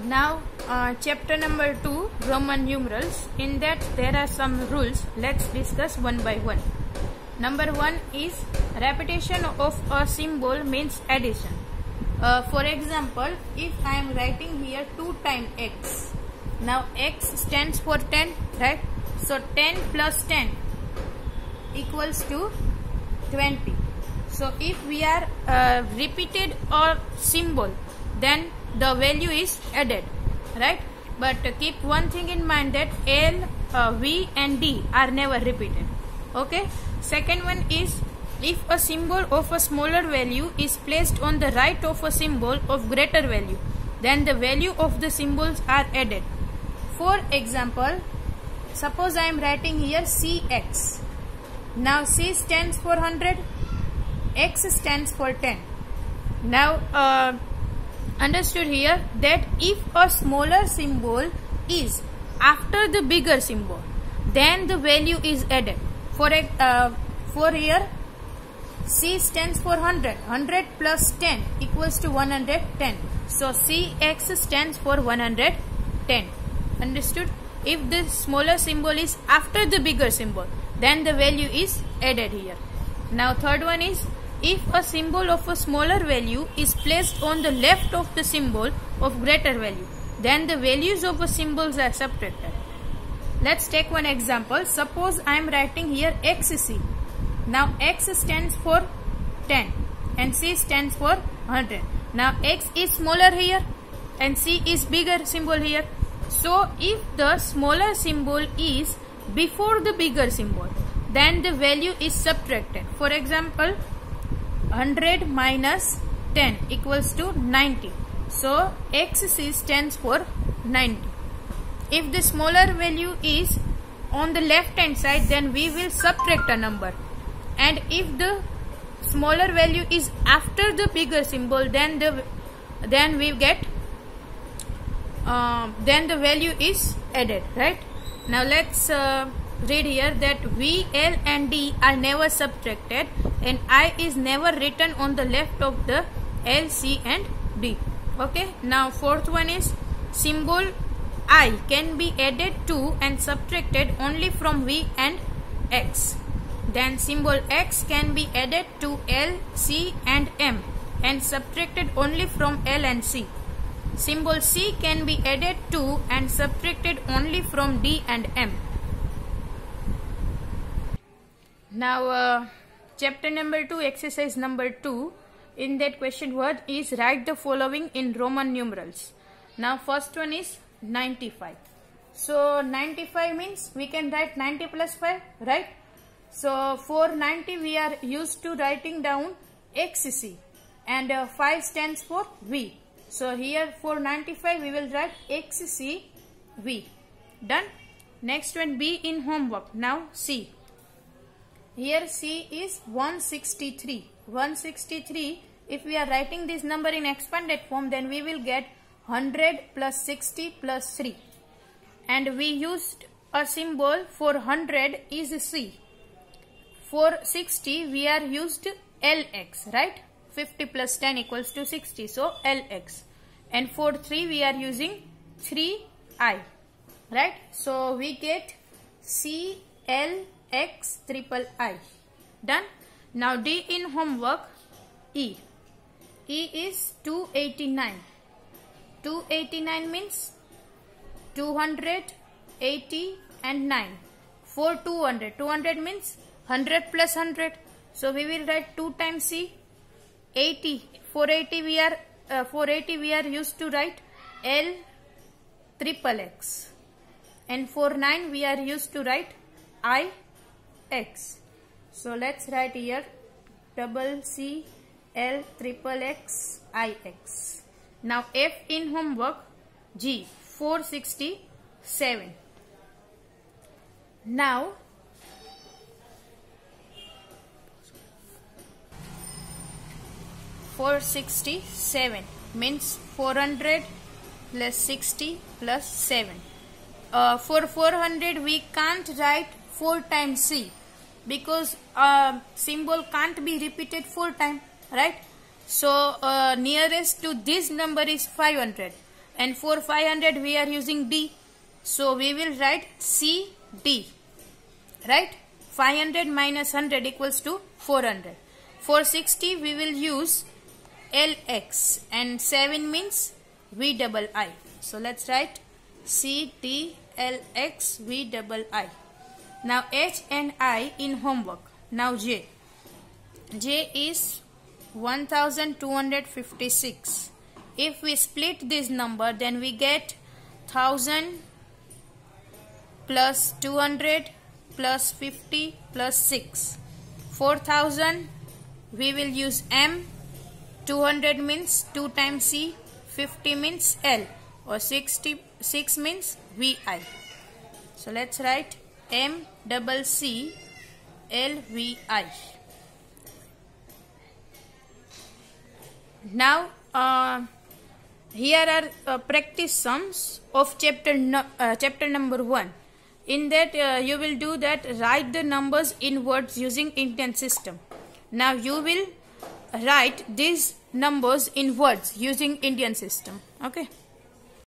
Now, chapter number 2, Roman numerals. In that there are some rules. Let's discuss one by one. Number 1 is repetition of a symbol means addition. For example, if I am writing here 2 times x. Now x stands for 10, right? So 10 plus 10 equals to 20. So if we are repeated a symbol, then the value is added, right? But keep one thing in mind, that L, V and D are never repeated. Okay. Second one is, if a symbol of a smaller value is placed on the right of a symbol of greater value, then the value of the symbols are added. For example, suppose I am writing here CX. Now C stands for 100, X stands for 10. Now understood here that if a smaller symbol is after the bigger symbol, then the value is added. For here, C stands for 100. 100 plus 10 equals to 110. So CX stands for 110. Understood? If the smaller symbol is after the bigger symbol, then the value is added here. Now third one is, if a symbol of a smaller value is placed on the left of the symbol of greater value, then the values of the symbols are subtracted. Let's take one example. Suppose I am writing here XC. Now X stands for 10 and C stands for 100. Now X is smaller here and C is bigger symbol here. So if the smaller symbol is before the bigger symbol, then the value is subtracted. For example, 100 minus 10 equals to 90. So XC stands for 90. If the smaller value is on the left hand side, then we will subtract a number. And if the smaller value is after the bigger symbol, then the value is added, right? Now let's read here that V, L and D are never subtracted and I is never written on the left of the L, C and D. Okay. Now fourth one is, symbol I can be added to and subtracted only from V and X. Then symbol X can be added to L, C and M and subtracted only from L and C. Symbol C can be added to and subtracted only from D and M. Now chapter number 2, exercise number 2. In that question word is, write the following in Roman numerals. Now first one is 95. So 95 means we can write 90 plus 5, right? So for 90 we are used to writing down XC and 5 stands for V. So here for 95 we will write XCV. Done. Next one, B in homework. Now C. Here C is 163. 163. If we are writing this number in expanded form, then we will get 100 plus 60 plus 3. And we used a symbol for 100 is C. For 60 we are used LX, right? 50 plus 10 equals to 60. So LX. And for 3 we are using 3I. Right? So we get CLX triple I. Done. Now D in homework, E. E is 289. 289 means 280 and 9. For 200. 200 means 100 plus 100. So we will write 2 times C. 80. For 80 we are used to write L triple X. And for 9 we are used to write I X. So let's write here double C L triple X I X. Now F in homework, G 467. Now (467) means 400 plus 60 plus 7. For 400 we can't write 4 times C because symbol can't be repeated 4 times, right? So nearest to this number is 500 and for 500 we are using D. So we will write CD. Right? 500 minus 100 equals to 400. For 60 we will use LX and 7 means VII. So let's write CDLX VII. Now H and I in homework. Now J. J is 1256. If we split this number, then we get 1000 plus 200 plus 50 plus 6. 4000 we will use M. 200 means 2 times C. 50 means L, or 66 means VI. So let's write MCCLVI. Now here are practice sums of chapter number 1. In that you will do that, write the numbers in words using Indian system. Now you will write these numbers in words using Indian system. Okay.